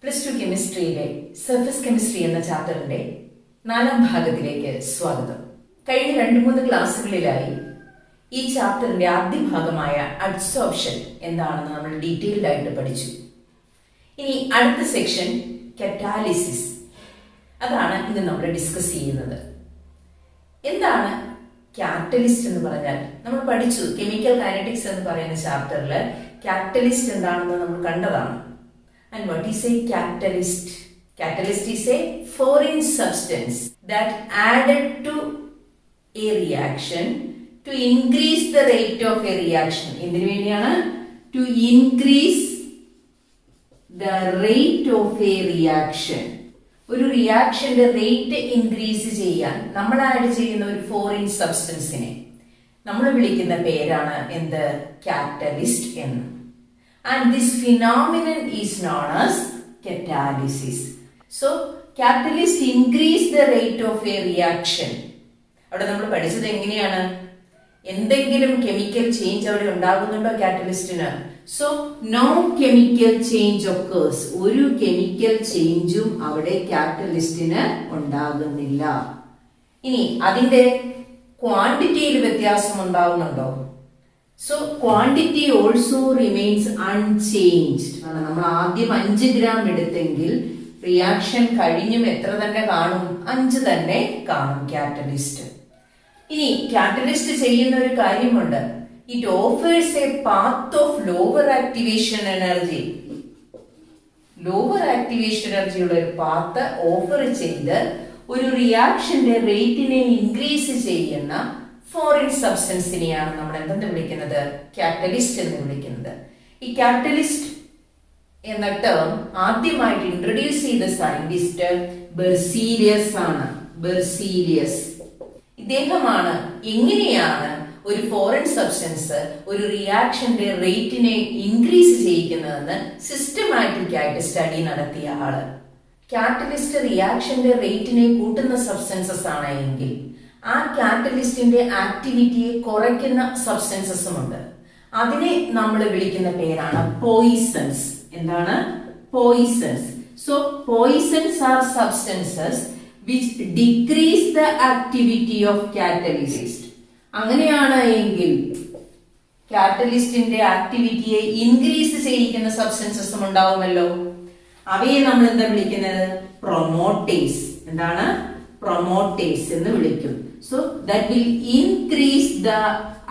Plus two കെമിസ്ട്രിയിലെ surface chemistry എന്ന ചാപ്റ്ററിന്റെ 4ാം ഭാഗത്തിലേക്ക് സ്വാഗതം. കഴിഞ്ഞ 2-3 ക്ലാസ്സുകളിലായി ഈ ചാപ്റ്ററിന്റെ ആദ്യ ഭാഗമായ അഡ്സോർപ്ഷൻ എന്താണെന്ന് നമ്മൾ ഡീറ്റെയിൽഡ് ആയിട്ട് പഠിച്ചു. ഇനി അടുത്ത സെക്ഷൻ കറ്റാലിസിസ്, അതാണ് ഇന്ന് നമ്മൾ ഡിസ്കസ് ചെയ്യുന്നത്. എന്താണ് കാറ്റലിസ്റ്റ് എന്ന് പറഞ്ഞാൽ? നമ്മൾ പഠിച്ചു കെമിക്കൽ കൈനറ്റിക്സ് എന്ന് പറയുന്ന ചാപ്റ്ററിൽ കാറ്റലിസ്റ്റ് എന്താണെന്ന് നമ്മൾ കണ്ടതാണ്. And what is a catalyst? Catalyst is a foreign substance that added to a reaction to increase the rate of a reaction. എന്തിനു വേണ്ടിയാണ്? To increase the rate of a reaction. ഒരു റിയാക്ഷന്റെ റേറ്റ് ഇൻക്രീസ് ചെയ്യാൻ നമ്മൾ add ചെയ്യുന്ന ഒരു foreign സബ്സ്റ്റൻസിനെ നമ്മൾ വിളിക്കുന്ന പേരാണ് എന്ത്? കാറ്റലിസ്റ്റ് എന്ന്. And this phenomenon is known as catalysis. So, catalyst increase the rate of a reaction. അവിടെ നമ്മൾ പഠിച്ചത് എങ്ങനെയാണ്? എന്തെങ്കിലും കെമിക്കൽ ചേഞ്ച് അവിടെ ഉണ്ടാകുന്നുണ്ടോ കാറ്റലിസ്റ്റിന്? So no chemical change occurs. ഒരു കെമിക്കൽ ചേഞ്ചും അവിടെ കാറ്റലിസ്റ്റിന് ഉണ്ടാകുന്നില്ല. ഇനി അതിന്റെ ക്വാണ്ടിറ്റിയിൽ വ്യത്യാസം ഉണ്ടാകുന്നുണ്ടോ? So quantity also remains unchanged. നമ്മൾ ആദ്യം 5 ഗ്രാം എടുത്തെങ്കിൽ റിയാക്ഷൻ കഴിഞ്ഞും എത്ര തന്നെ കാണും? 5 തന്നെ കാണും കാറ്റലിസ്റ്റ്. ഇനി കാറ്റലിസ്റ്റ് ചെയ്യുന്ന ഒരു കാര്യമുണ്ട്. It offers a path of lower activation energy. Lower activation എനർജിയുള്ള ഒരു പാത്ത് ഓഫർ ചെയ്ത് ഒരു റിയാക്ഷന്റെ റേറ്റിനെ ഇൻക്രീസ് ചെയ്യുന്ന ഫോറിൻ സബ്സ്റ്റൻസിനെയാണ് നമ്മൾ എന്തെന്ന് വിളിക്കുന്നത്? കാറ്റലിസ്റ്റ് എന്ന് വിളിക്കുന്നത്. ഈ കാറ്റലിസ്റ്റ് എന്ന ടേം ആദ്യമായിട്ട് ഇൻട്രൊഡ്യൂസ് ചെയ്ത സയന്റിസ്റ്റ് ബെർസീലിയസ് ആണ്. ബെർസീലിയസ് ഇദ്ദേഹമാണ് എങ്ങനെയാണ് ഒരു ഫോറിൻ സബ്സ്റ്റൻസ് ഒരു റിയാക്ഷന്റെ റേറ്റിനെ ഇൻക്രീസ് ചെയ്യിക്കുന്നതെന്ന് സിസ്റ്റമാറ്റിക് ആയിട്ട് സ്റ്റഡി നടത്തിയ ആള്. കാറ്റലിസ്റ്റ് റിയാക്ഷന്റെ റേറ്റിനെ കൂട്ടുന്ന സബ്സ്റ്റൻസസ് ആണ് എങ്കിൽ ആ കാറ്റലിസ്റ്റിന്റെ ആക്ടിവിറ്റിയെ കുറയ്ക്കുന്ന സബ്സ്റ്റൻസസും ഉണ്ട്. അതിനെ നമ്മൾ വിളിക്കുന്ന പേരാണ് പോയിസൺസ്. എന്താണ്? Poisons. So poisons R substances which decrease the activity of catalyst. അങ്ങനെയാണ് എങ്കിൽ കാറ്റലിസ്റ്റിന്റെ ആക്ടിവിറ്റിയെ ഇൻക്രീസ് ചെയ്യിക്കുന്ന സബ്സ്റ്റൻസസും ഉണ്ടാവുമല്ലോ. അവയെ നമ്മൾ എന്താ വിളിക്കുന്നത്? പ്രൊമോട്ടേഴ്സ്. എന്താണ്? പ്രൊമോട്ടേഴ്സ് എന്ന് വിളിക്കും. So that will increase the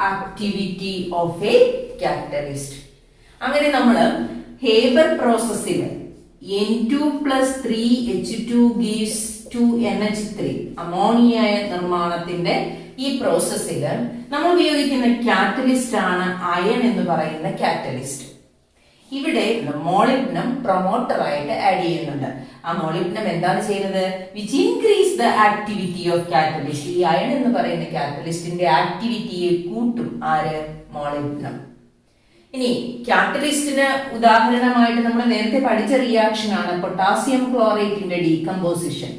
activity of a catalyst. അങ്ങനെ നമ്മൾ ഹേബർ പ്രോസസ്സിൽ N2+3H2 gives 2NH3 അമോണിയ നിർമ്മാണത്തിന്റെ ഈ പ്രോസസ്സിൽ നമ്മൾ ഉപയോഗിക്കുന്ന കാറ്റലിസ്റ്റ് ആണ് അയൺ എന്ന് പറയുന്ന കാറ്റലിസ്റ്റ്. ഇവിടെ മോളിബ്ഡനം പ്രൊമോട്ടർ ആയിട്ട് ആഡ് ചെയ്യുന്നുണ്ട്. ആ മോളിബ്ഡനം എന്താണ് ചെയ്യുന്നത്? Which increase the activity of catalyst. ഈ അയൺ എന്ന് പറയുന്ന കാറ്റലിസ്റ്റിന്റെ ആക്ടിവിറ്റിയെ കൂട്ടും. ആര്? മോളിബ്ഡനം. ഇനി കാറ്റലിസ്റ്റിന് ഉദാഹരണമായിട്ട് നമ്മൾ നേരത്തെ പഠിച്ച റിയാക്ഷൻ ആണ് പൊട്ടാസ്യം ക്ലോറേറ്റിന്റെ ഡീകമ്പോസിഷൻ.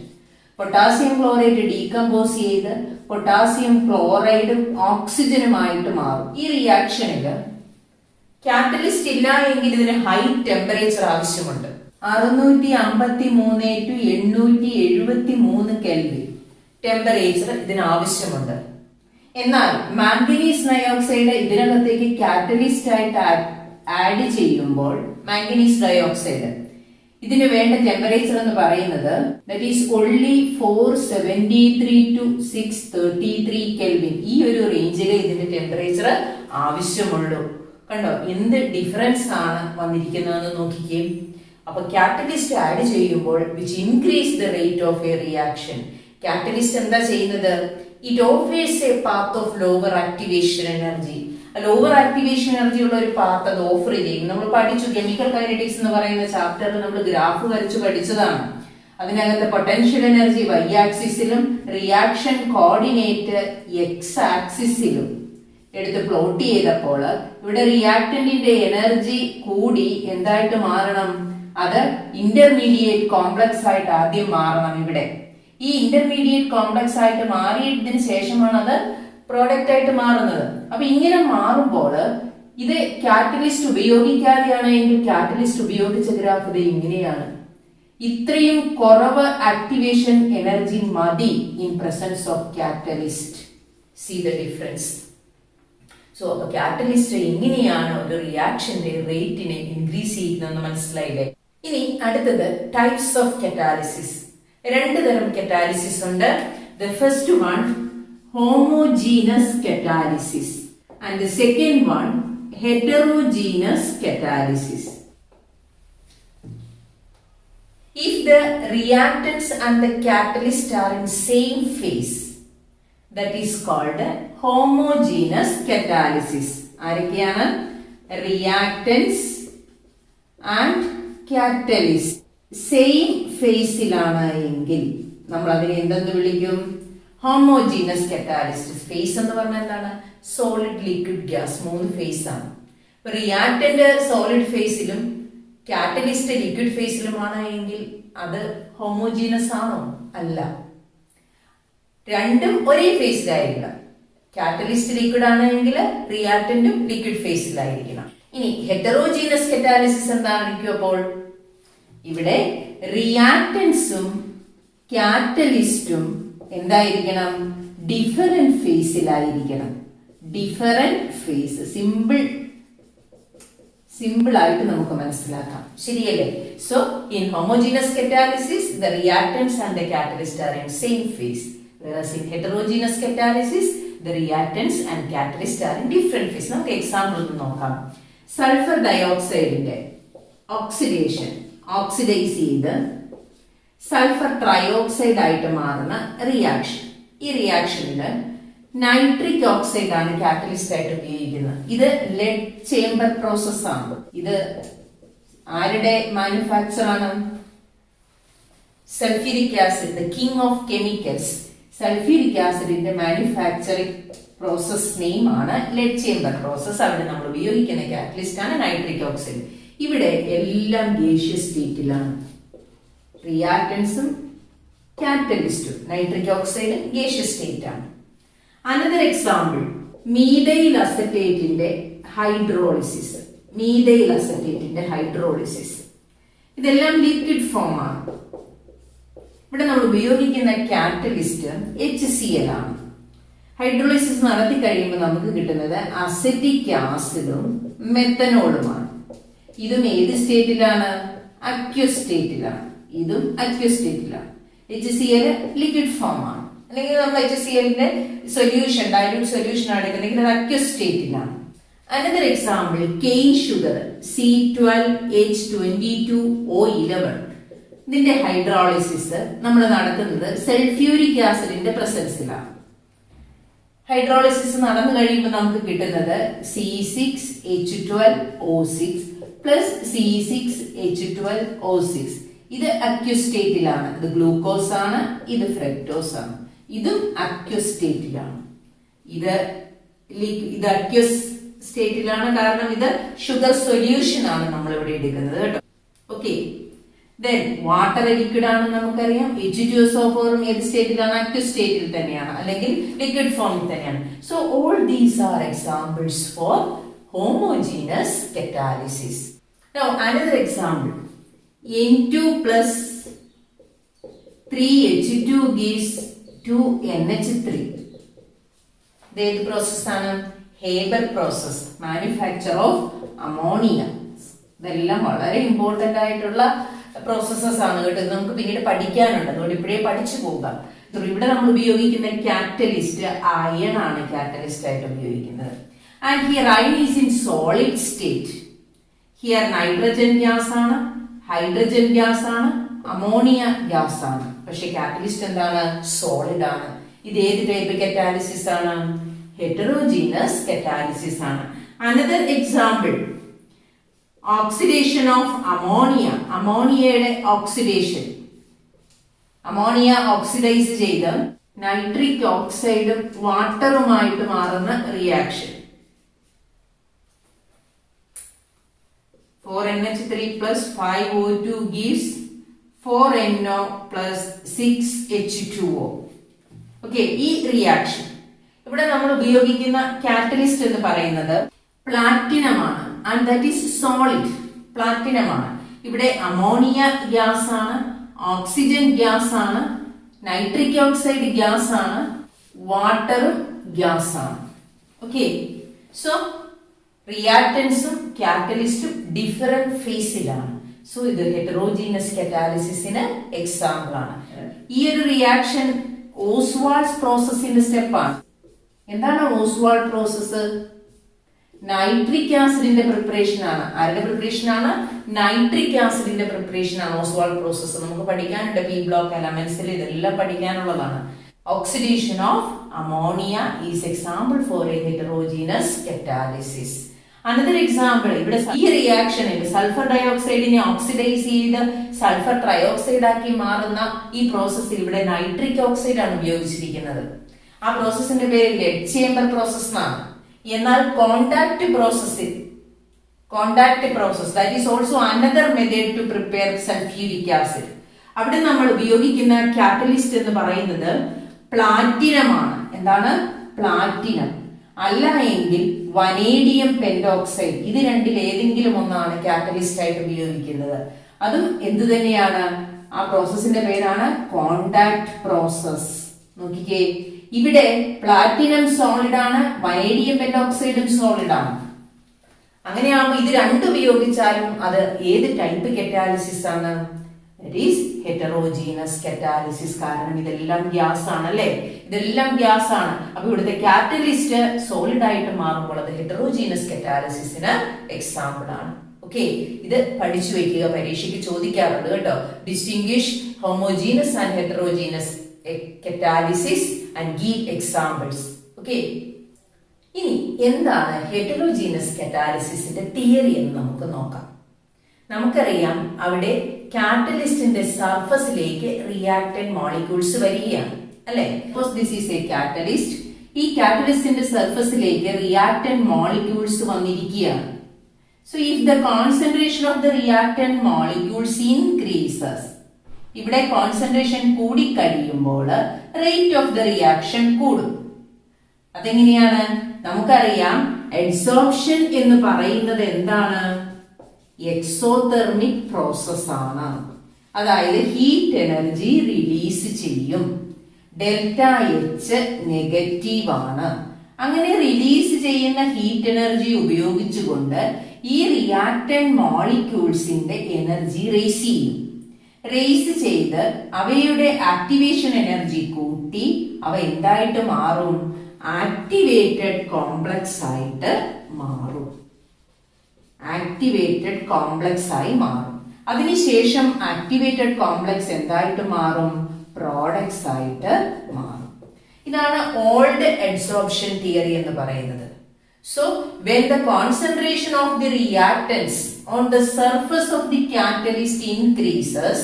പൊട്ടാസ്യം ക്ലോറേറ്റ് ഡീകമ്പോസ് ചെയ്ത് പൊട്ടാസ്യം ക്ലോറൈഡും ഓക്സിജനുമായിട്ട് മാറും. ഈ റിയാക്ഷനില് കാറ്റലിസ്റ്റ് ഇല്ല എങ്കിൽ ഇതിന് ഹൈ ടെമ്പറേച്ചർ ആവശ്യമുണ്ട്. 653 to 873 കെൽവിൻ ടെമ്പറേച്ചർ ഇതിന് ആവശ്യമുണ്ട്. എന്നാൽ മാംഗനീസ് ഡയോക്സൈഡ് ഇതിനകത്തേക്ക് കാറ്റലിസ്റ്റ് ആയിട്ട് ആഡ് ചെയ്യുമ്പോൾ മാംഗനീസ് ഡയോക്സൈഡ് ഇതിന് വേണ്ട ടെമ്പറേച്ചർ എന്ന് പറയുന്നത് that is only 473 to 633 kelvin. ഈ ഒരു റേഞ്ചിലെ ഇതിന്റെ ടെമ്പറേച്ചർ ആവശ്യമുള്ളൂ. കണ്ടോ എന്ത് ഡിഫറൻസ് ആണ് വന്നിരിക്കുന്നതെന്ന് നോക്കിക്കേ. അപ്പൊ കാറ്റലിസ്റ്റ് ആഡ് ചെയ്യുമ്പോൾ which increase the rate of a reaction. Catalyst എന്താ ചെയ്യുന്നത്? It offers a path of lower activation energy. Lower activation energy ഉള്ള ഒരു പാത്ത് അത് ഓഫർ ചെയ്യും. നമ്മൾ പഠിച്ചു കെമിക്കൽ കൈനറ്റിക്സ് എന്ന് പറയുന്ന ചാപ്റ്ററിൽ നമ്മൾ ഗ്രാഫ് വരച്ചു പഠിച്ചതാണ്. അതിനകത്ത് പൊട്ടൻഷ്യൽ എനർജി y ആക്സിസിലും റിയാക്ഷൻ കോർഡിനേറ്റ് x ആക്സിസിലും എടുത്ത് പ്ലോട്ട് ചെയ്തപ്പോൾ ഇവിടെ റിയാക്ടന്റിന്റെ എനർജി കൂടി എന്തായിട്ട് മാറണം? അത് ഇന്റർമീഡിയറ്റ് കോംപ്ലക്സ് ആയിട്ട് ആദ്യം മാറണം. ഇവിടെ ഈ ഇന്റർമീഡിയറ്റ് കോംപ്ലക്സ് ആയിട്ട് മാറിയതിനു ശേഷമാണ് അത് പ്രോഡക്റ്റ് ആയിട്ട് മാറുന്നത്. അപ്പൊ ഇങ്ങനെ മാറുമ്പോൾ ഇത് കാറ്റലിസ്റ്റ് ഉപയോഗിക്കാതെയാണ് എങ്കിൽ കാറ്റലിസ്റ്റ് ഉപയോഗിച്ച ഗ്രാഫ് ഇത് ഇങ്ങനെയാണ്. ഇത്രയും കുറവ് ആക്ടിവേഷൻ എനർജി മതി in presence of catalyst. See the difference. So catalyst എങ്ങനെയാണ് ഒരു റിയാക്ഷന്റെ റേറ്റിനെ ഇൻക്രീസ് ചെയ്യുന്നതെന്ന് മനസ്സിലായില്ലേ? ഇനി അടുത്തത് ടൈപ്സ് ഓഫ് കറ്റാലിസിസ്. രണ്ട് തരം കറ്റാലിസിസ് ഉണ്ട്. The first one homogeneous catalysis and the second one heterogeneous catalysis. If the reactants and the catalyst are in same phase, that is called homogeneous catalysis. ആരൊക്കെയാണ്? Reactance and catalyst same ഫേസിലാണ് എങ്കിൽ നമ്മൾ അതിനെ എന്തെന്ന് വിളിക്കും? Homogeneous കറ്റാലിസ്റ്റ്. Face എന്ന് പറഞ്ഞാൽ എന്താണ്? Solid, liquid, gas, മൂന്ന് ഫേസ് ആണ്. റിയാക്ടന്റ് സോളിഡ് ഫേസിലും കാറ്റലിസ്റ്റ് ലിക്വിഡ് ഫേസിലുമാണ് എങ്കിൽ അത് ഹോമോജീനസ് ആണോ? അല്ല. രണ്ടും ഒരേ ഫേസിലായിരിക്കണം. കാറ്റലിസ്റ്റ് ലിക്വിഡ് ആണെങ്കിൽ റിയാക്ടന്റും ലിക്വിഡ് ഫേസിലായിരിക്കണം. ഇനി ഹെറ്ററോജീനസ് കറ്റാലിസിസ് എന്തായിരിക്കും? അപ്പോൾ ഇവിടെ റിയാക്ടൻസും കാറ്റലിസ്റ്റും എന്തായിരിക്കണം? ഡിഫറെന്റ് ഫേസിലായിരിക്കണം. Different phase. സിമ്പിൾ ആയിട്ട് നമുക്ക് മനസ്സിലാക്കാം. ശരിയല്ലേ? So in homogeneous catalysis the reactants and the catalyst are in same phase, whereas in heterogeneous catalysis the reactants and catalysts are in different phase. നമുക്ക് എക്സാമ്പിൾ ഒന്ന് നോക്കാം. സൾഫർ ഡയോക്സൈഡിന്റെ ഓക്സിഡൈസ് ചെയ്ത് sulphur trioxide ആയിട്ട് മാറുന്ന റിയാക്ഷൻ. ഈ റിയാക്ഷനിൽ nitric oxide ആണ് catalyst ആയിട്ട് ഉപയോഗിക്കുന്നത്. ഇത് ലെഡ് ചേംബർ പ്രോസസ് ആണ്. ഇത് ആരുടെ മാനുഫാക്ചർ ആണ്? Sulphuric acid, the king of chemicals. Sulphuric ആസിഡിന്റെ മാനുഫാക്ചറിംഗ് പ്രോസസ് നെയിം ആണ് ലെഡ് ചേംബർ പ്രോസസ്. അവിടെ നമ്മൾ ഉപയോഗിക്കുന്ന കാറ്റലിസ്റ്റ് ആണ് നൈട്രിക് ഓക്സൈഡ്. ഇവിടെ എല്ലാം ഗേഷ്യസ് സ്റ്റേറ്റിലാണ്. റിയാക്ടൻസും കാറ്റലിസ്റ്റും. നൈട്രിക് ഓക്സൈഡ് ഗേഷ്യസ് സ്റ്റേറ്റ് ആണ്. അനദർ എക്സാമ്പിൾ മീഥൈൽ അസറ്റേറ്റിന്റെ ഹൈഡ്രോളിസിസ്. ഇതെല്ലാം ലിക്വിഡ് ഫോം ആണ്. ഇവിടെ നമ്മൾ ഉപയോഗിക്കുന്ന കാറ്റലിസ്റ്റ് HCl ആണ്. ഹൈഡ്രോളിസിസ് നടത്തി കഴിയുമ്പോൾ നമുക്ക് കിട്ടുന്നത് അസറ്റിക് ആസിഡും മെത്തനോളുമാണ്. ഇതും ഏത് സ്റ്റേറ്റിലാണ്? അക്വസ് സ്റ്റേറ്റിലാണ്. ഇതും അക്വസ് സ്റ്റേറ്റിലാണ്. HCl ലിക്വിഡ് ഫോം ആണ്. അല്ലെങ്കിൽ നമ്മൾ HClന്റെ സൊല്യൂഷൻ, ഡൈല്യൂട്ട് സൊല്യൂഷൻ ആണ് എടുക്കുന്നെങ്കിൽ അത് അക്വസ് സ്റ്റേറ്റിലാണ്. Another example cane sugar C12H22O11. ഇതിന്റെ ഹൈഡ്രോളിസിസ് നമ്മൾ നടത്തുന്നത് സൾഫ്യൂരിക് ആസിഡിന്റെ പ്രസൻസിലാണ്. ഹൈഡ്രോളിസിസ് നടന്നു കഴിയുമ്പോൾ നമുക്ക് കിട്ടുന്നത് C6H12O6 പ്ലസ് C6H12O6. ഇത് അക്വസ് സ്റ്റേറ്റിലാണ്. ഇത് ഗ്ലൂക്കോസ് ആണ്, ഇത് ഫ്രക്ടോസ് ആണ്. ഇതും അക്വസ് സ്റ്റേറ്റിലാണ്. ഇത് അക്വസ് സ്റ്റേറ്റിലാണ്, കാരണം ഇത് ഷുഗർ സൊല്യൂഷൻ ആണ് നമ്മൾ ഇവിടെ എടുക്കുന്നത് കേട്ടോ. ഓക്കെ, ദെൻ വാട്ടർ ലിക്വിഡ് ആണെന്ന് നമുക്കറിയാം. H2SO4 ഏത് സ്റ്റേറ്റിലാണ്? അക്വസ് സ്റ്റേറ്റിൽ തന്നെയാണ്, അല്ലെങ്കിൽ ലിക്വിഡ് ഫോമിൽ തന്നെയാണ്. So all these are examples for homogeneous catalysis. Now another example, N2 plus 3H2 gives 2NH3. The process ആണ് Haber process, manufacture of ammonia. ഇതെല്ലാം വളരെ ഇമ്പോർട്ടന്റ് ആയിട്ടുള്ള പ്രോസസ്സസ് ആണ് കേട്ടോ. നമുക്ക് പിന്നീട് പഠിക്കാനുണ്ട്, അതുകൊണ്ട് ഇപ്പോഴേ പഠിച്ചു പോകാം. ഇവിടെ നമ്മൾ ഉപയോഗിക്കുന്ന കാറ്റലിസ്റ്റ് അയൺ ആണ് കാറ്റലിസ്റ്റ് ആയിട്ട് ഉപയോഗിക്കുന്നത്. And here iron is in solid state. Here nitrogen gas ആണ്, ഹൈഡ്രജൻ ഗ്യാസ് ആണ്, അമോണിയ ഗ്യാസ് ആണ്. പക്ഷെ കാറ്റലിസ്റ്റ് എന്താണ്? സോളിഡ് ആണ്. ഇത് ഏത് ടൈപ്പ് കറ്റാലിസിസ് ആണ്? ഹെറ്ററോജീനസ് കറ്റാലിസിസ് ആണ്. Another example oxidation of ammonia. അമോണിയയുടെ ഓക്സിഡേഷൻ. അമോണിയ ഓക്സിഡൈസ് ചെയ്ത് നൈട്രിക് ഓക്സൈഡും വാട്ടറുമായിട്ട് മാറുന്ന reaction. 4NH3 plus 5O2 gives 4NO plus 6H2O. Okay, ഈ റിയാക്ഷൻ ഇവിടെ നമ്മൾ ഉപയോഗിക്കുന്ന കാറ്റലിസ്റ്റ് എന്ന് പറയുന്നത് പ്ലാറ്റിനം ആണ്. And that is solid platinum ആണ്. ഇവിടെ അമോണിയ ഗ്യാസ് ആണ്, ഓക്സിജൻ ഗ്യാസ് ആണ്, നൈട്രിക് ഓക്സൈഡ് ഗ്യാസ് ആണ്, വാട്ടറും ഗ്യാസ് ആണ്. ഓക്കെ, സോ റിയാക്ടൻസും കാറ്റലിസ്റ്റും ഡിഫറെന്റ് ഫേസിലാണ്. സോ ഇത് ഹെറ്ററോജീനസ് കറ്റാലിസിസിന് എക്സാമ്പിൾ ആണ്. ഈ ഒരു റിയാക്ഷൻ ഓസ്വാൾഡ് പ്രോസസ്സിന്റെ സ്റ്റെപ്പാണ്. എന്താണ് ഓസ്വാൾഡ് പ്രോസസ്സ്? നൈട്രിക് ആസിഡിന്റെ പ്രിപ്പറേഷൻ ആണ്. ആരുടെ പ്രിപ്പറേഷൻ ആണ്? നൈട്രിക് ആസിഡിന്റെ പ്രിപ്പറേഷൻ ആണ് ഓസ്വാൾഡ് പ്രോസസ്സ്. നമുക്ക് പഠിക്കാനുണ്ട് പി ബ്ലോക്ക് എലമെന്റ്സിൽ, ഇതെല്ലാം പഠിക്കാനുള്ളതാണ്. Oxidation of ammonia is example for a heterogeneous catalysis. Another example, ഇവിടെ ഈ റിയാക്ഷനിൽ സൾഫർ ഡയോക്സൈഡിനെ ഓക്സിഡൈസ് ചെയ്ത് സൾഫർ ട്രയോക്സൈഡ് ആക്കി മാറുന്ന ഈ പ്രോസസ്സിൽ ഇവിടെ നൈട്രിക് ഓക്സൈഡ് ആണ് ഉപയോഗിച്ചിരിക്കുന്നത്. ആ പ്രോസസ്സിന്റെ പേര് ലെഡ് ചേംബർ പ്രോസസ് എന്നാണ്. എന്നാൽ contact process that is also another method to prepare sulphuric acid. അവിടെ നമ്മൾ ഉപയോഗിക്കുന്ന കാറ്റലിസ്റ്റ് എന്ന് പറയുന്നത് പ്ലാറ്റിനം ആണ്. എന്താണ്? പ്ലാറ്റിനം. അല്ല എങ്കിൽ വനേഡിയം പെന്റോക്സൈഡ്. ഇത് രണ്ടിൽ ഏതെങ്കിലും ഒന്നാണ് കാറ്റലിസ്റ്റ് ആയിട്ട് ഉപയോഗിക്കുന്നത്. അതും എന്ത് തന്നെയാണ്? ആ പ്രോസസ്സിന്റെ പേരാണ് കോണ്ടാക്ട് പ്രോസസ്. നോക്കിക്കേ, ഇവിടെ പ്ലാറ്റിനം സോളിഡ് ആണ്, വനേഡിയം പെന്റോക്സൈഡും സോളിഡ് ആണ്. അങ്ങനെയാകുമ്പോൾ ഇത് രണ്ടും ഉപയോഗിച്ചാലും അത് ഏത് ടൈപ്പ് കറ്റാലിസിസ് ആണ്? It is heterogeneous catalysis. കാരണം ഇതെല്ലാം ഗ്യാസ് ആണ്, അല്ലെ? ഇതെല്ലാം ഗ്യാസ് ആണ്. അപ്പൊ ഇവിടുത്തെ കാറ്റലിസ്റ്റ് സോളിഡ് ആയിട്ട് മാറുമ്പോൾ അത് ഹെറ്ററോജീനസ് കറ്റാലിസിസിന് എക്സാമ്പിൾ ആണ്. ഓക്കെ, ഇത് പഠിച്ചു വെക്കുക, പരീക്ഷയ്ക്ക് ചോദിക്കാറുണ്ട് കേട്ടോ. Distinguish homogeneous and heterogeneous catalysis and give examples. Okay, ഇനി എന്താണ് ഹെറ്ററോജീനസ് കറ്റാലിസിസിന്റെ തിയറി എന്ന് നമുക്ക് നോക്കാം. നമുക്കറിയാം അവിടെ കാറ്റലിസ്റ്റിന്റെ സർഫസിലേക്ക് റിയാക്ടന്റ് മോളിക്യൂൾസ് വരികയാണ്, അല്ലെ? This is a catalyst. ഈ കാറ്റലിസ്റ്റിന്റെ സർഫസിലേക്ക് റിയാക്ടന്റ് മോളിക്യൂൾസ് വന്നിരിക്കുകയാണ്. So if the concentration of the reactant molecules increases, ഇവിടെ കോൺസെൻട്രേഷൻ കൂടിക്കഴിയുമ്പോൾ റേറ്റ് ഓഫ് ദ റിയാക്ഷൻ കൂടും. അതെങ്ങനെയാണ്? നമുക്കറിയാം അഡ്സോർപ്ഷൻ എന്ന് പറയുന്നത് എന്താണ്? എക്സോതെർമിക് പ്രോസസ് ആണ്. അതായത് ഹീറ്റ് എനർജി റിലീസ് ചെയ്യും. ഡെൽറ്റ എച്ച് നെഗറ്റീവ് ആണ്. അങ്ങനെ റിലീസ് ചെയ്യുന്ന ഹീറ്റ് എനർജി ഉപയോഗിച്ചുകൊണ്ട് ഈ റിയാക്ടന്റ് മോളിക്യൂൾസിന്റെ എനർജി റേസ് ചെയ്യും. റേസ് ചെയ്ത് അവയുടെ ആക്ടിവേഷൻ എനർജി കൂട്ടി അവ എന്തായിട്ട് മാറും? ആക്ടിവേറ്റഡ് കോംപ്ലക്സ് ആയിട്ട് മാറും. ആക്ടിവേറ്റഡ് കോംപ്ലക്സ് ആയി മാറും. അതിനുശേഷം ആക്ടിവേറ്റഡ് കോംപ്ലക്സ് എന്തായിട്ട് മാറും? പ്രോഡക്ട്സ് ആയിട്ട് മാറും. ഇതാണ് ഓൾഡ് അഡ്സോർപ്ഷൻ തിയറി എന്ന് പറയുന്നത്. So when the concentration of the reactants on the surface of the catalyst increases,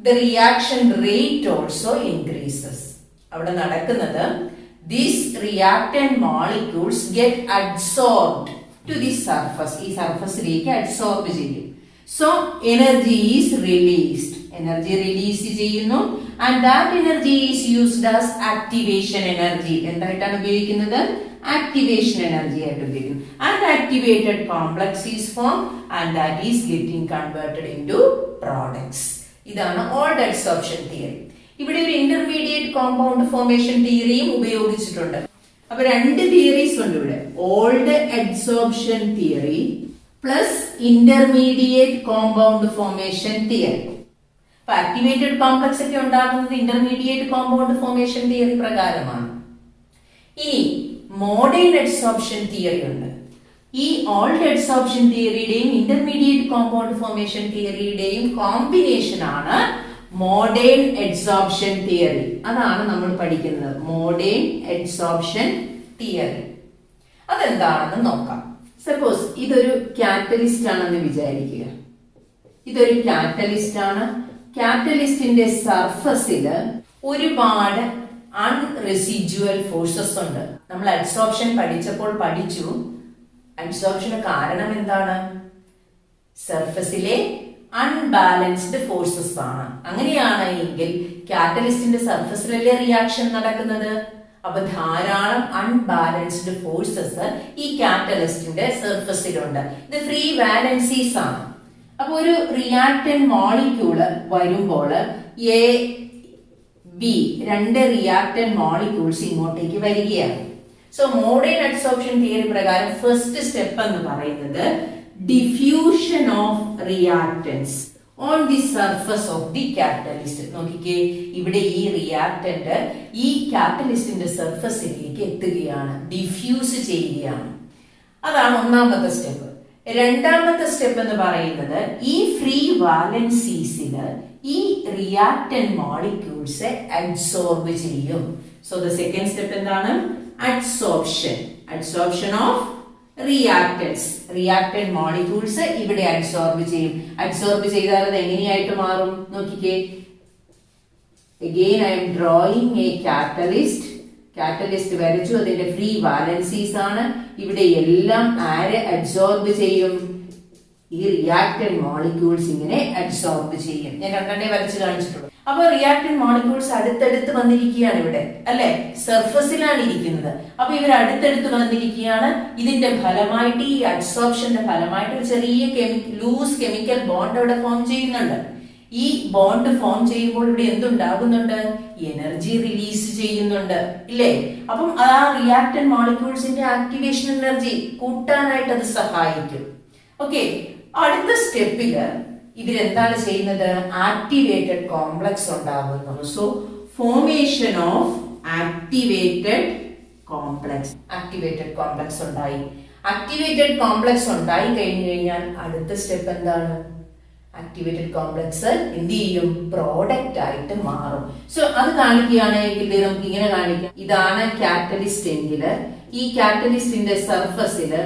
the reaction rate also increases. അവിടെ നടക്കുന്നത് these reactant molecules get adsorbed to the surface. ഈ സർഫസിലേക്ക് അഡ്സോർബ് ചെയ്യും. So energy is released. Energy release ചെയ്യുന്നു. And that energy is used as activation energy. എന്തായിട്ടാണ് ഉപയോഗിക്കുന്നത്? Activation energy ആയിട്ട് ഉപയോഗിക്കുന്നു. And activated complex is form and that is getting converted into products. ഇതാണ് ഓൾഡ് അഡ്സോർപ്ഷൻ തിയറി. ഇവിടെ ഒരു intermediate compound formation തിയറിയും ഉപയോഗിച്ചിട്ടുണ്ട്. അപ്പൊ രണ്ട് തിയറീസ് ഉണ്ട് ഇവിടെ. Old adsorption theory plus intermediate compound formation theory. അപ്പൊ ആക്ടിവേറ്റഡ് കോംപ്ലക്സ് ഒക്കെ ഉണ്ടാകുന്നത് ഇന്റർമീഡിയറ്റ് കോമ്പൗണ്ട് ഫോർമേഷൻ തിയറി പ്രകാരമാണ്. ഇനി മോഡേൺ അഡ്സോർപ്ഷൻ തിയറി ഉണ്ട്. ഈ ഓൾഡ് അഡ്സോർപ്ഷൻ തിയറിയുടെയും ഇന്റർമീഡിയറ്റ് കോമ്പൗണ്ട് ഫോർമേഷൻ തിയറിയുടെയും കോമ്പിനേഷൻ ആണ് മോഡേൺ അഡ്സോർപ്ഷൻ തിയറി. അതാണ് നമ്മൾ പഠിക്കുന്നത്, മോഡേൺ അഡ്സോർപ്ഷൻ തിയറി. അതെന്താണെന്ന് നോക്കാം. സപ്പോസ് ഇതൊരു കാറ്റലിസ്റ്റ് ആണെന്ന് വിചാരിക്കുക. ഇതൊരു കാറ്റലിസ്റ്റ് ആണ്. കാറ്റലിസ്റ്റിന്റെ സർഫസില് ഒരുപാട് അൺറെസിഡ്യുവൽ ഫോഴ്സസ് ഉണ്ട്. നമ്മൾ അഡ്സോർപ്ഷൻ പഠിച്ചപ്പോൾ പഠിച്ചു. അഡ്സോർപ്ഷന് കാരണം എന്താണ്? സർഫസിലെ അൺബാലൻസ്ഡ് ഫോഴ്സസ് ആണ്. അങ്ങനെയാണ് എങ്കിൽ കാറ്റലിസ്റ്റിന്റെ സർഫസിലല്ലേ റിയാക്ഷൻ നടക്കുന്നത്. അപ്പൊ ധാരാളം അൺബാലൻസ്ഡ് ഫോഴ്സസ് ഈ കാറ്റലിസ്റ്റിന്റെ സർഫസിലുണ്ട്. ഇത് ഫ്രീ വാലൻസീസ് ആണ്. അപ്പൊ ഒരു റിയാക്ടന്റ് മോളിക്യൂള് വരുമ്പോൾ എ ബി രണ്ട് റിയാക്ടന്റ് മോളിക്യൂൾസ് ഇങ്ങോട്ടേക്ക് വരികയാണ്. സോ മോഡേൺ അഡ്സോർപ്ഷൻ തിയറി പ്രകാരം ഫസ്റ്റ് സ്റ്റെപ്പ് എന്ന് പറയുന്നത് diffusion of reactants on the surface of the catalyst. നോക്കിക്കേ, ഇവിടെ ഈ റിയാക്ടന്റ് ഈ കാറ്റലിസ്റ്റിന്റെ സർഫസിലേക്ക് എത്തുകയാണ്, ഡിഫ്യൂസ് ചെയ്യുകയാണ്. അതാണ് ഒന്നാമത്തെ സ്റ്റെപ്പ്. രണ്ടാമത്തെ സ്റ്റെപ്പ് എന്ന് പറയുന്നത് ഈ ഫ്രീ വാലൻസീസില് ഈ റിയാക്ടന്റ് മോളിക്യൂൾസ് അഡ്സോർബ് ചെയ്യും. സോ ദ സെക്കൻഡ് സ്റ്റെപ്പ് എന്താണ്? അഡ്സോർപ്ഷൻ ഓഫ് റിയാക്ടന്റ് മോളിക്യൂൾസ് ഇവിടെ അഡ്സോർബ് ചെയ്യും. അഡ്സോർബ് ചെയ്താൽ അത് എങ്ങനെയായിട്ട് മാറും? നോക്കിക്കേ, again I am drawing a catalyst വരച്ചു. അതിന്റെ ഫ്രീ വാലൻസീസ് ആണ്. ഇവിടെ എല്ലാം ആരെ അഡ്സോർബ് ചെയ്യും? ഈ റിയാക്ടന്റ് മോളിക്യൂൾസ് ഇങ്ങനെ അഡ്സോർബ് ചെയ്യും. ഞാൻ രണ്ടെണ്ണേ വരച്ച് കാണിച്ചിട്ടുള്ളൂ. അപ്പൊ റിയാക്ടന്റ് മോളിക്യൂൾസ് അടുത്തടുത്ത് വന്നിരിക്കുകയാണ് ഇവിടെ, അല്ലെ? സർഫസിലാണ് ഇരിക്കുന്നത്. അപ്പൊ ഇവർ അടുത്തടുത്ത് വന്നിരിക്കുകയാണ്. ഇതിന്റെ ഫലമായിട്ട്, ഈ അഡ്സോർപ്ഷന്റെ ഫലമായിട്ട് ഒരു ചെറിയ ലൂസ് കെമിക്കൽ ബോണ്ട് അവിടെ ഫോം ചെയ്യുന്നുണ്ട്. ഈ ബോണ്ട് ഫോം ചെയ്യുമ്പോൾ ഇവിടെ എന്തുണ്ടാകുന്നുണ്ട്? എനർജി റിലീസ് ചെയ്യുന്നുണ്ട്, ഇല്ലേ? അപ്പം ആ റിയാക്ടന്റ് മോളിക്യൂൾസിന്റെ ആക്ടിവേഷൻ എനർജി കൂട്ടാനായിട്ട് അത് സഹായിക്കും. ഓക്കെ, അടുത്ത സ്റ്റെപ്പില് ഇവരെന്താണ് ചെയ്യുന്നത്? ആക്ടിവേറ്റഡ് കോംപ്ലക്സ് ഉണ്ടാകുന്നു. So formation of activated complex ഉണ്ടായി. ആക്ടിവേറ്റഡ് കോംപ്ലക്സ് ഉണ്ടായി കഴിഞ്ഞു കഴിഞ്ഞാൽ അടുത്ത സ്റ്റെപ്പ് എന്താണ്? ആക്ടിവേറ്റഡ് കോംപ്ലക്സ് എന്ത് ചെയ്യും? പ്രോഡക്റ്റ് ആയിട്ട് മാറും. സോ അത് കാണിക്കുകയാണെങ്കിൽ നമുക്ക് ഇങ്ങനെ കാണിക്കാം. ഇതാണ് കാറ്റലിസ്റ്റ് എങ്കില് ഈ കാറ്റലിസ്റ്റിന്റെ സർഫസില്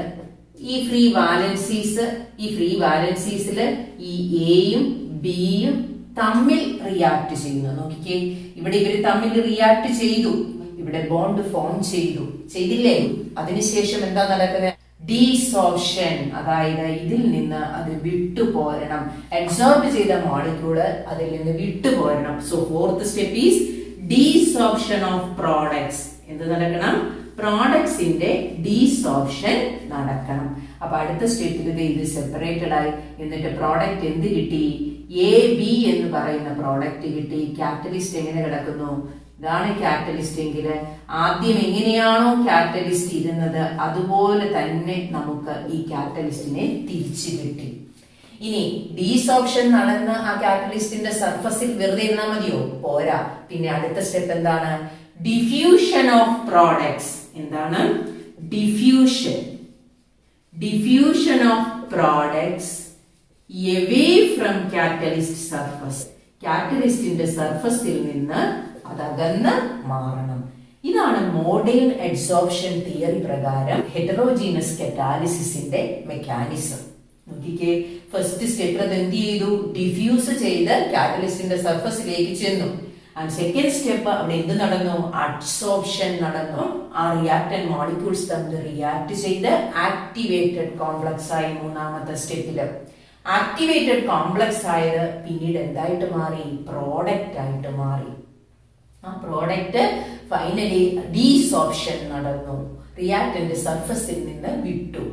ഈ ഫ്രീ വാലൻസീസില് ഈ എയും ബിയും തമ്മിൽ റിയാക്ട് ചെയ്യുന്നു. നോക്കിക്കേ, ഇവിടെ ഇവര് തമ്മിൽ റിയാക്ട് ചെയ്തു, ഇവിടെ ബോണ്ട് ഫോം ചെയ്തില്ലേ? അതിനുശേഷം എന്താ നടക്കുന്നത്? ഡീസോർപ്ഷൻ, അതായത് ഇതിൽ നിന്ന് അത് വിട്ടുപോരണം. അഡ്സോർബ് ചെയ്ത മോളിക്യൂള് അതിൽ നിന്ന് വിട്ടുപോരണം. So fourth step is desorption of products. എന്ത് നടക്കണം? പ്രോഡക്ട്സിന്റെ ഡീസോർപ്ഷൻ നടക്കണം. അപ്പൊ അടുത്ത സ്റ്റെപ്പിൽ ഇത് സെപ്പറേറ്റഡ് ആയി. എന്നിട്ട് പ്രോഡക്റ്റ് എന്ത് കിട്ടി? എ ബി എന്ന് പറയുന്ന പ്രോഡക്റ്റ് കിട്ടി. കാറ്റലിസ്റ്റ് എങ്ങനെ കിടക്കുന്നു? ഇതാണ് കാറ്റലിസ്റ്റ് എങ്കിൽ ആദ്യം എങ്ങനെയാണോ കാറ്റലിസ്റ്റ് ഇരുന്നത് അതുപോലെ തന്നെ നമുക്ക് ഈ കാറ്റലിസ്റ്റിനെ തിരിച്ചു കിട്ടി. ഇനി ഡീസോർപ്ഷൻ നടന്ന് ആ കാറ്റലിസ്റ്റിന്റെ സർഫസിൽ വെറുതെ ഇരുന്നാൽ മതിയോ? പോരാ. പിന്നെ അടുത്ത സ്റ്റെപ്പ് എന്താണ്? Diffusion of products. എന്താണ്? Diffusion of products away from catalyst surface. കാറ്റലിസ്റ്റിന്റെ സർഫസിൽ നിന്ന് അതകന്ന് മാറണം. ഇതാണ് മോഡേൺ അഡ്സോർപ്ഷൻ തിയറി പ്രകാരം ഹെറ്ററോജീനസ് കറ്റാലിസിന്റെ മെക്കാനിസം. നോക്കിക്കേ, ഫസ്റ്റ് സ്റ്റെപ്പ് അത് എന്ത് ചെയ്തു? ഡിഫ്യൂസ് ചെയ്ത് കാറ്റലിസ്റ്റിന്റെ സർഫസിലേക്ക് ചെന്നു. ആൻഡ് സെക്കൻഡ് സ്റ്റെപ്പ് അവിടെ എന്ത് നടന്നു? അഡ്സോർപ്ഷൻ നടന്നു. ആ റിയാക്ടന്റ് മോളിക്യൂൾസ് തമ്മിൽ റിയാക്ട് ചെയ്ത് ആക്ടിവേറ്റഡ് കോംപ്ലക്സ് ആയി. മൂന്നാമത്തെ സ്റ്റെപ്പില് ആക്ടിവേറ്റഡ് കോംപ്ലക്സ് ആയത് പിന്നീട് എന്തായിട്ട് മാറി? പ്രോഡക്റ്റ് ആയിട്ട് മാറി. ആ പ്രോഡക്റ്റ് ഫൈനലി ഡീസോർപ്ഷൻ നടന്നു. റിയാക്ടന്റ് സർഫസിൽ നിന്ന് വിട്ടു,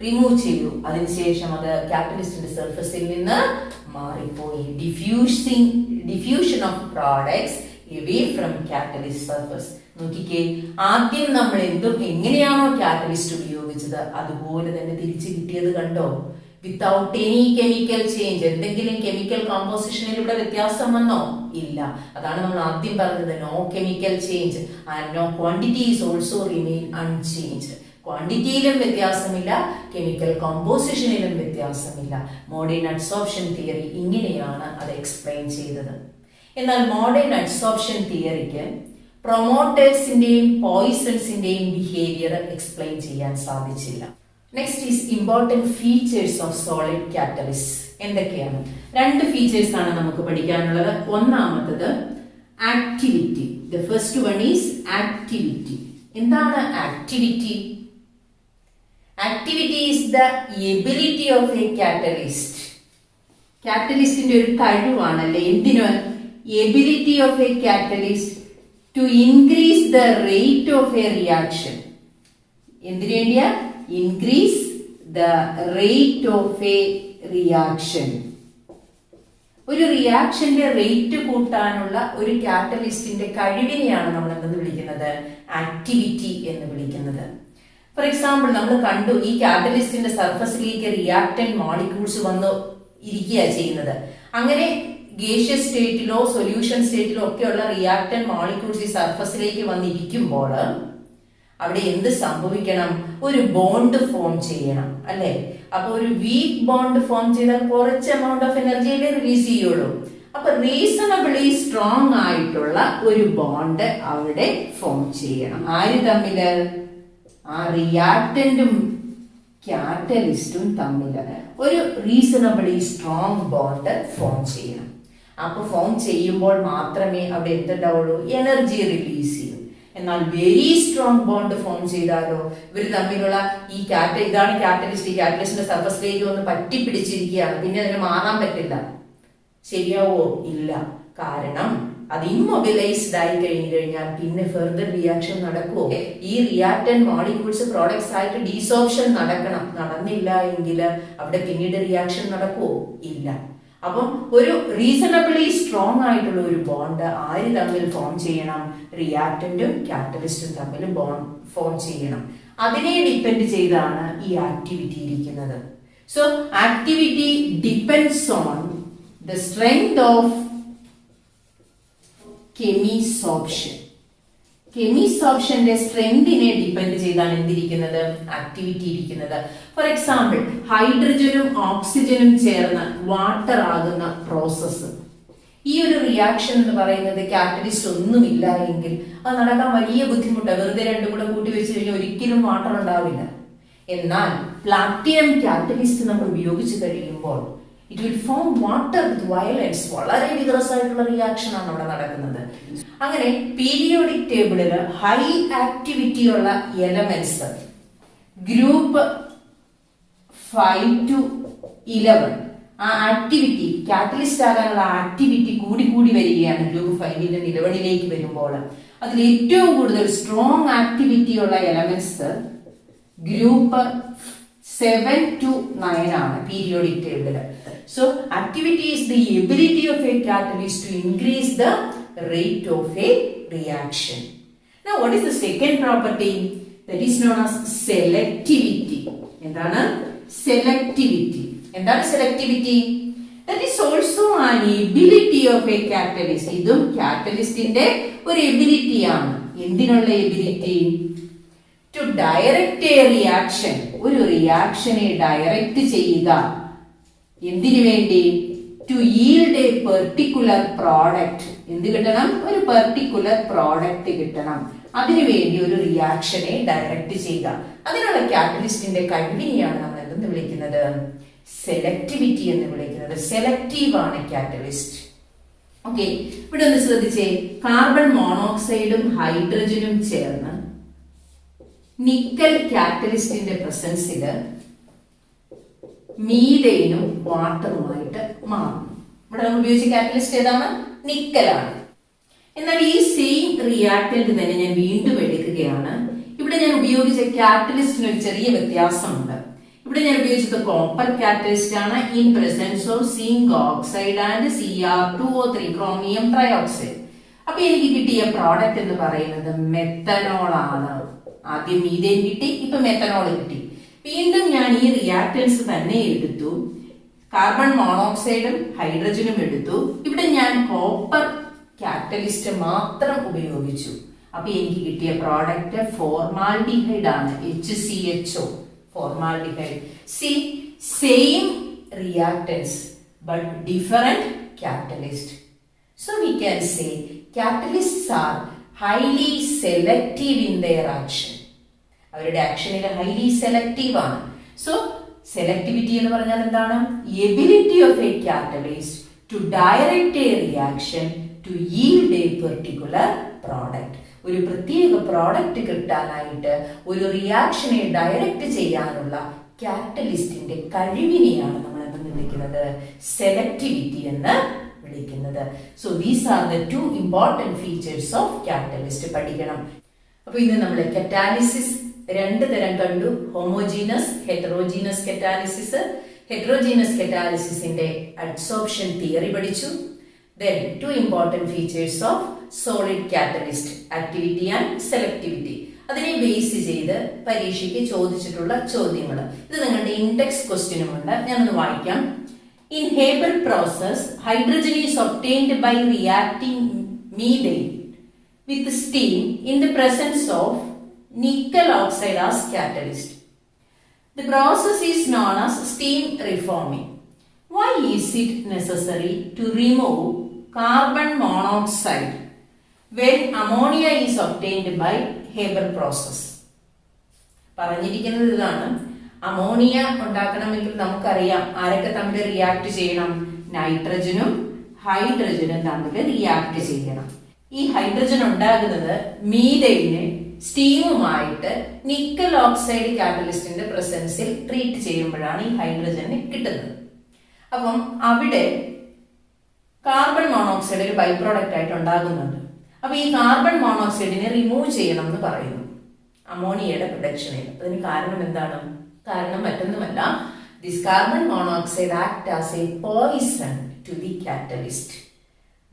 റിമൂവ് ചെയ്തു. അതിനുശേഷം അത് കാറ്റലിസ്റ്റിന്റെ സർഫസിൽ നിന്ന് മാറിപ്പോയി. Diffusion of products away from catalyst surface. നോക്കിക്കേ, ആദ്യം നമ്മൾ എങ്ങനെയാണോ കാറ്റലിസ്റ്റ് ഉപയോഗിച്ചത് അതുപോലെ തന്നെ തിരിച്ചു കിട്ടിയത് കണ്ടോ? Without any chemical change. എന്തെങ്കിലും കെമിക്കൽ കോമ്പോസിഷനിൽ ഇവിടെ വ്യത്യാസം വന്നോ? ഇല്ല. അതാണ് നമ്മൾ ആദ്യം പറഞ്ഞത്, no chemical change and no quantity is also remain unchanged. ക്വാണ്ടിറ്റിയിലും വ്യത്യാസമില്ല, കെമിക്കൽ കോമ്പോസിഷനിലും വ്യത്യാസമില്ല. മോഡേൺ അഡ്സോർപ്ഷൻ തിയറി ഇങ്ങനെയാണ് അത് എക്സ്പ്ലെയിൻ ചെയ്തത്. എന്നാൽ മോഡേൺ അഡ്സോർപ്ഷൻ തിയറിക്ക് പ്രൊമോട്ടേഴ്സിന്റെയും പോയിസൺസിന്റെയും ബിഹേവിയർ എക്സ്പ്ലെയിൻ ചെയ്യാൻ സാധിച്ചില്ല. Next is important features of solid catalyst. എന്തൊക്കെയാണ്? രണ്ട് ഫീച്ചേഴ്സ് ആണ് നമുക്ക് പഠിക്കാനുള്ളത്. ഒന്നാമത്തത് activity. The first one is activity. എന്താണ് activity? Activity is the ability of a catalyst. കാറ്റലിസ്റ്റിന്റെ ഒരു കഴിവാണല്ലേ. എന്തിനു? Ability of a catalyst to increase the rate of a reaction. എന്തിനു വേണ്ടിയാ? Increase the rate of a reaction. ഒരു റിയാക്ഷന്റെ rate കൂട്ടാനുള്ള ഒരു കാറ്റലിസ്റ്റിന്റെ കഴിവിനെയാണ് നമ്മൾ എന്തെന്ന് വിളിക്കുന്നത്? ആക്ടിവിറ്റി എന്ന് വിളിക്കുന്നത്. ഫോർ എക്സാമ്പിൾ, നമ്മൾ കണ്ടു ഈ കാറ്റലിസ്റ്റിന്റെ സർഫസിലേക്ക് റിയാക്ടന്റ് മോളിക്യൂൾസ് വന്ന് ഇരിക്കുക ചെയ്യുന്നത്. അങ്ങനെ ഗേഷ്യസ് സ്റ്റേറ്റിലോ സൊല്യൂഷൻ സ്റ്റേറ്റിലോ ഒക്കെയുള്ള റിയാക്ടന്റ് മോളിക്യൂൾസ് ഈ സർഫസിലേക്ക് വന്നിരിക്കുമ്പോൾ അവിടെ എന്ത് സംഭവിക്കണം? ഒരു ബോണ്ട് ഫോം ചെയ്യണം, അല്ലെ? അപ്പൊ ഒരു വീക്ക് ബോണ്ട് ഫോം ചെയ്താൽ കുറച്ച് എമൗണ്ട് ഓഫ് എനർജിയിലേ റിലീസ് ചെയ്യുള്ളൂ. അപ്പൊ റീസണബിളി സ്ട്രോങ് ആയിട്ടുള്ള ഒരു ബോണ്ട് അവിടെ ഫോം ചെയ്യണം. ആര് തമ്മില്? ആ റിയാക്ടന്റും കാറ്റലിസ്റ്റും തമ്മില് ഒരു റീസണബിളി സ്ട്രോങ് ബോണ്ട് ഫോം ചെയ്യണം. അപ്പൊ ഫോം ചെയ്യുമ്പോൾ മാത്രമേ അവിടെ എന്തുണ്ടാവുള്ളൂ? എനർജി റിലീസ് ചെയ്യും. എന്നാൽ വെരി സ്ട്രോങ് ബോണ്ട് ഫോം ചെയ്താലോ ഇവർ തമ്മിലുള്ള ഈ ഇതാണ് കാറ്റലിസ്റ്റ്. ഈ കാറ്റലിസ്റ്റിന്റെ സർഫസിലേക്ക് ഒന്ന് പറ്റിപ്പിടിച്ചിരിക്കുകയാണ്, പിന്നെ അതിന് മാറാൻ പറ്റില്ല. ശരിയാവോ? ഇല്ല. കാരണം അത് ഇമ്മൊബിലൈസ്ഡ് ആയി കഴിഞ്ഞാൽ പിന്നെ ഫെർദർ റിയാക്ഷൻ നടക്കുമോ? ഈ റിയാക്ടന്റ് മോളിക്യൂൾസ് പ്രോഡക്ട്സ് ആയിട്ട് ഡീസോപ്ഷൻ നടക്കണം. നടന്നില്ല എങ്കിൽ അവിടെ പിന്നീട് റിയാക്ഷൻ നടക്കുമോ? ഇല്ല. അപ്പം ഒരു റീസണബിളി സ്ട്രോങ് ആയിട്ടുള്ള ഒരു ബോണ്ട് ആര് തമ്മിൽ ഫോം ചെയ്യണം? റിയാക്ടന്റും കാറ്റലിസ്റ്റും തമ്മിൽ ബോണ്ട് ഫോം ചെയ്യണം. അതിനെ ഡിപ്പെൻഡ് ചെയ്താണ് ഈ ആക്ടിവിറ്റി ഇരിക്കുന്നത്. So activity depends on the strength of chemisorption. കെമിസോർപ്ഷന്റെ സ്ട്രെങ്തിനെ ഡിപ്പെൻഡ് ചെയ്താണ് എന്തിരിക്കുന്നത്? ആക്ടിവിറ്റി ഇരിക്കുന്നത്. ഫോർ എക്സാമ്പിൾ, ഹൈഡ്രജനും ഓക്സിജനും ചേർന്ന് വാട്ടർ ആകുന്ന പ്രോസസ്സ്. ഈ ഒരു റിയാക്ഷൻ എന്ന് പറയുന്നത് കാറ്റലിസ്റ്റ് ഒന്നുമില്ല എങ്കിൽ അത് നടക്കാൻ വലിയ ബുദ്ധിമുട്ടാണ്. വെറുതെ രണ്ടും കൂടെ കൂട്ടി വെച്ച് കഴിഞ്ഞാൽ ഒരിക്കലും വാട്ടർ ഉണ്ടാവില്ല. എന്നാൽ പ്ലാറ്റിനം കാറ്റലിസ്റ്റ് നമ്മൾ ഉപയോഗിച്ച് കഴിയുമ്പോൾ it will form water with violence. വളരെ വിഗ്രസ് ആയിട്ടുള്ള റിയാക്ഷൻ ആണ് അവിടെ നടക്കുന്നത്. അങ്ങനെ പീരിയോഡിക് ടേബിളിൽ ഹൈ ആക്ടിവിറ്റി ഉള്ള എലമെന്റ്സ് ഗ്രൂപ്പ് 5 to 11 ആ ആക്ടിവിറ്റി കാറ്റലിസ്റ്റ് ആകാനുള്ള ആക്ടിവിറ്റി കൂടി കൂടി വരികയാണ്. ഗ്രൂപ്പ് 5 ൽ നിന്ന് 11ലേക്ക് വരുമ്പോൾ അതിൽ ഏറ്റവും കൂടുതൽ സ്ട്രോങ് ആക്ടിവിറ്റി ഉള്ള എലമെന്റ്സ് ഗ്രൂപ്പ് 7 to 9 ആണ് പീരിയോഡിക് ടേബിളിൽ. So activity is the ability of a catalyst to increase the rate of a reaction. Now what is the second property? That is known as selectivity. എന്താണ്? Selectivity. എന്താണ് selectivity? That is also an ability of a catalyst. ഇതും കാറ്റലിസ്റ്റിന്റെ ഒരു ability ആണ്. എന്തിനുള്ള ability? To direct a reaction. ഒരു റിയാക്ഷനെ direct ചെയ്യുക. എന്തിനു വേണ്ടി? To yield a particular product. എന്ത് കിട്ടണം? ഒരു പെർട്ടിക്കുലർ പ്രോഡക്റ്റ് കിട്ടണം. അതിനുവേണ്ടി ഒരു റിയാക്ഷനെ ഡയറക്റ്റ് ചെയ്യുക. അതിനുള്ള കാറ്റലിസ്റ്റിന്റെ കഴിവിനെയാണ് നമ്മൾ എന്തെന്ന് വിളിക്കുന്നത്? സെലക്ടിവിറ്റി എന്ന് വിളിക്കുന്നത്. സെലക്റ്റീവ് ആണ് കാറ്റലിസ്റ്റ്. ഓക്കെ, ഇവിടെ ഒന്ന് ശ്രദ്ധിച്ചേ. കാർബൺ മോണോക്സൈഡും ഹൈഡ്രജനും ചേർന്ന് നിക്കൽ കാറ്റലിസ്റ്റിന്റെ പ്രസൻസില് മീഥൈനും വാട്ടറുമായിട്ട് മാറും. ഇവിടെ നമ്മൾ ഉപയോഗിച്ച കാറ്റലിസ്റ്റ് ഏതാണ്? നിക്കലാണ്. എന്നാൽ ഈ സെയിം റിയാക്ടന്റ് തന്നെ ഞാൻ വീണ്ടും എടുക്കുകയാണ്. ഇവിടെ ഞാൻ ഉപയോഗിച്ച കാറ്റലിസ്റ്റിന് ഒരു ചെറിയ വ്യത്യാസമുണ്ട്. ഇവിടെ ഞാൻ ഉപയോഗിച്ചത് കോപ്പർ കാറ്റലിസ്റ്റ് ആണ് in presence of zinc oxide and Cr2O3 chromium trioxide. അപ്പൊ എനിക്ക് കിട്ടിയ പ്രോഡക്റ്റ് എന്ന് പറയുന്നത് മെത്തനോൾ ആണ്. ആദ്യം മീഥേൻ കിട്ടി, ഇപ്പൊ മെത്തനോൾ കിട്ടി. വീണ്ടും ഞാൻ ഈ റിയാക്ടൻസ് തന്നെ എടുത്തു. കാർബൺ മോണോക്സൈഡും ഹൈഡ്രജനും എടുത്തു. ഇവിടെ ഞാൻ കോപ്പർ കാറ്റലിസ്റ്റ് മാത്രം ഉപയോഗിച്ചു. അപ്പൊ എനിക്ക് കിട്ടിയ പ്രോഡക്റ്റ് ഫോർമാൽഡിഹൈഡ് ആണ്. HCHO, formaldehyde. C, same reactance but different catalyst. So we can say catalysts are highly selective in their action. അവരുടെ ആക്ഷനിൽ ഹൈലി സെലക്റ്റീവ് ആണ്. സോ സെലക്ടിവിറ്റി എന്ന് പറഞ്ഞാൽ എന്താണ്? Ability of a catalyst to direct a reaction to yield a particular product. ഒരു പ്രത്യേക product കിട്ടാനായിട്ട് ഒരു റിയാക്ഷനെ ഡയറക്റ്റ് ചെയ്യാനുള്ള കാറ്റലിസ്റ്റിന്റെ കഴിവിനെയാണ് നമ്മൾ എന്തെന്ന് വിളിക്കുന്നത്? സെലക്ടിവിറ്റി എന്ന് വിളിക്കുന്നത്. So these are the 2 important features of catalyst. പഠിക്കണം. അപ്പൊ ഇന്ന് നമ്മൾ കറ്റാലിസിസ് 2 തരം കണ്ടു. Homogeneous, heterogeneous catalysis. ഹെറ്ററോജീനസ് കറ്റാലിസിന്റെ അഡ്സോർപ്ഷൻ തിയറി പഠിച്ചു. Then two important features of solid catalyst, activity and selectivity. അതിനെ ബേസ് ചെയ്ത് പരീക്ഷയ്ക്ക് ചോദിച്ചിട്ടുള്ള ചോദ്യങ്ങൾ. ഇത് നിങ്ങളുടെ ഇൻഡെക്സ് ക്വസ്റ്റ്യനും ഉണ്ട്. ഞാനൊന്ന് വായിക്കാം. In Haber process, hydrogen is obtained by reacting methane with steam in the presence of nickel oxide as catalyst. The process is known as steam reforming. Why is it necessary to remove carbon monoxide when ammonia is obtained by Haber process? പറഞ്ഞിരിക്കുന്നത് ഇതാണ്. Ammonia ഉണ്ടാക്കണമെങ്കിൽ നമുക്കറിയാം ആരൊക്കെ തമ്മിൽ react ചെയ്യണം. നൈട്രജനും ഹൈഡ്രജനും തമ്മിൽ react ചെയ്യണം. ഈ ഹൈഡ്രജൻ ഉണ്ടാകുന്നത് മീഥൈന് സ്റ്റീമുമായിട്ട് നിക്കൽ ഓക്സൈഡ് കാറ്റലിസ്റ്റിന്റെ പ്രസൻസിൽ ട്രീറ്റ് ചെയ്യുമ്പോഴാണ് ഈ ഹൈഡ്രജന് കിട്ടുന്നത്. അപ്പം അവിടെ കാർബൺ മോണോക്സൈഡ് ഒരു ബൈ പ്രോഡക്റ്റ് ആയിട്ട് ഉണ്ടാകുന്നുണ്ട്. അപ്പൊ ഈ കാർബൺ മോണോക്സൈഡിനെ റിമൂവ് ചെയ്യണം എന്ന് പറയുന്നു അമോണിയയുടെ പ്രൊഡക്ഷനിൽ. അതിന് കാരണം എന്താണ്? കാരണം മറ്റൊന്നുമല്ല, this carbon monoxide act as a poison to the catalyst.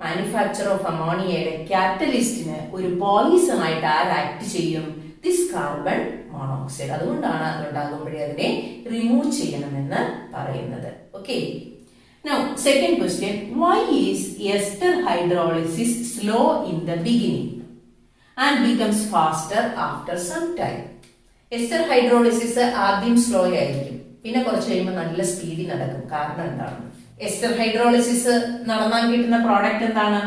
Manufacture of അമോണിയയുടെ കാറ്റലിസ്റ്റിന് ഒരു പോയിസൺ ആയിട്ട് ആക്ട് ചെയ്യും? This carbon monoxide. അതുകൊണ്ടാണ് അതുണ്ടാകുമ്പോഴേ അതിനെ റിമൂവ് ചെയ്യണമെന്ന് പറയുന്നത്. Okay. Now, second question, why is ester hydrolysis slow in the beginning and becomes faster after some time? Ester hydrolysis ആദ്യം സ്ലോ ആയിരിക്കും, പിന്നെ കുറച്ച് കഴിയുമ്പോൾ നല്ല സ്പീഡിൽ നടക്കും. കാരണം എന്താണ്? എസ്റ്റർ ഹൈഡ്രോളിസിസ് നടന്നാൽ കിട്ടുന്ന പ്രോഡക്റ്റ് എന്താണ്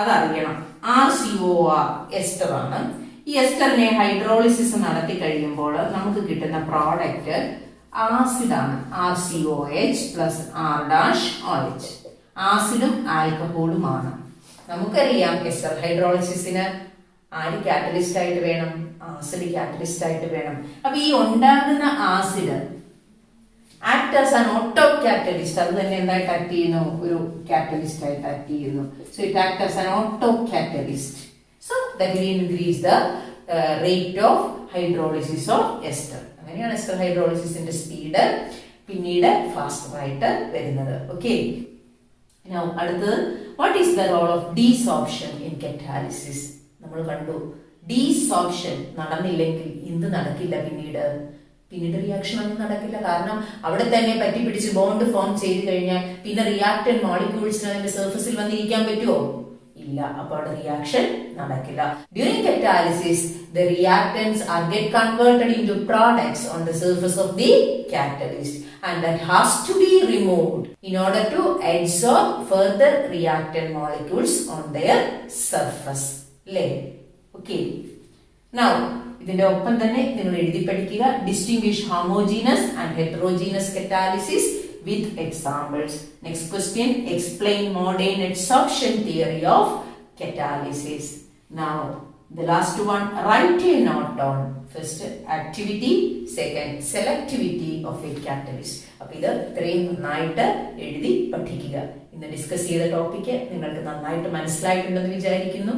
അതറിയണം. RCOR എസ്റ്റർ ആണ്. ഈ എസ്റ്ററിനെ ഹൈഡ്രോളിസിസ് നടത്തി കഴിയുമ്പോൾ നമുക്ക് കിട്ടുന്ന പ്രോഡക്റ്റ് ആസിഡ് ആണ്. RCOH plus R-OH. ആസിഡും ആൽക്കഹോളുമാണ്. നമുക്കറിയാം എസ്റ്റർ ഹൈഡ്രോളിസിന് ആര് കാറ്റലിസ്റ്റ് ആയിട്ട് വേണം? ആസിഡ് കാറ്റലിസ്റ്റ് ആയിട്ട് വേണം. അപ്പൊ ഈ ഉണ്ടാകുന്ന acid act as an auto catalyst. അത് തന്നെ എന്തായിട്ട് ആക്ട് ചെയ്യുന്നു? ഒരു കാറ്റലിസ്റ്റ് ആയിട്ട് ആക്ട് ചെയ്യുന്നു. So it act as an auto catalyst. So that will increase the rate of hydrolysis of ester. അങ്ങനെയാണ് എസ്റ്റർ ഹൈഡ്രോളിസിന്റെ സ്പീഡ് പിന്നീട് ഫാസ്റ്റർ ആയിട്ട് വരുന്നത്. ഓക്കെ. അടുത്തത്, what is the role of desorption in catalysis? നമ്മൾ കണ്ടു, ഡീസോർപ്ഷൻ നടന്നില്ലെങ്കിൽ എന്ത് നടക്കില്ല? പിന്നീട് റിയാക്ഷൻ ഒന്നും നടക്കില്ല. കാരണം അവിടെ തന്നെ പറ്റി പിടിച്ച് ബോണ്ട് ഫോം ചെയ്ത് കഴിഞ്ഞാൽ പിന്നെ റിയാക്ടന്റ് മോളിക്യൂൾസിന് അതിന്റെ സർഫസിൽ വന്നിരിക്കാൻ പറ്റുമോ? ഇല്ല. അപ്പൊ അവിടെ റിയാക്ഷൻ നടക്കില്ല. During catalysis the reactants are get converted into products on the surface of the catalyst, and that has to be removed in order to absorb further reactant molecules on their surface. Okay. Now, ഇതിന്റെ ഒപ്പം തന്നെ നിങ്ങൾ എഴുതി പഠിക്കുക, distinguish homogeneous and heterogeneous catalysis with examples. Next question, explain modern adsorption theory of catalysis. Now, the last one, write a note on first activity, second selectivity of a catalyst. അപ്പോൾ ഇത് ഇത്രയും നന്നായിട്ട് എഴുതി പഠിക്കുക. ഇന്ന് ഡിസ്കസ് ചെയ്ത topic നിങ്ങൾക്ക് നന്നായിട്ട് മനസ്സിലായിട്ടുണ്ടെന്ന് വിചാരിക്കുന്നു.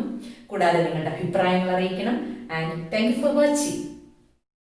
കൂടാതെ നിങ്ങളുടെ അഭിപ്രായങ്ങൾ അറിയിക്കണം. And thank you for watching.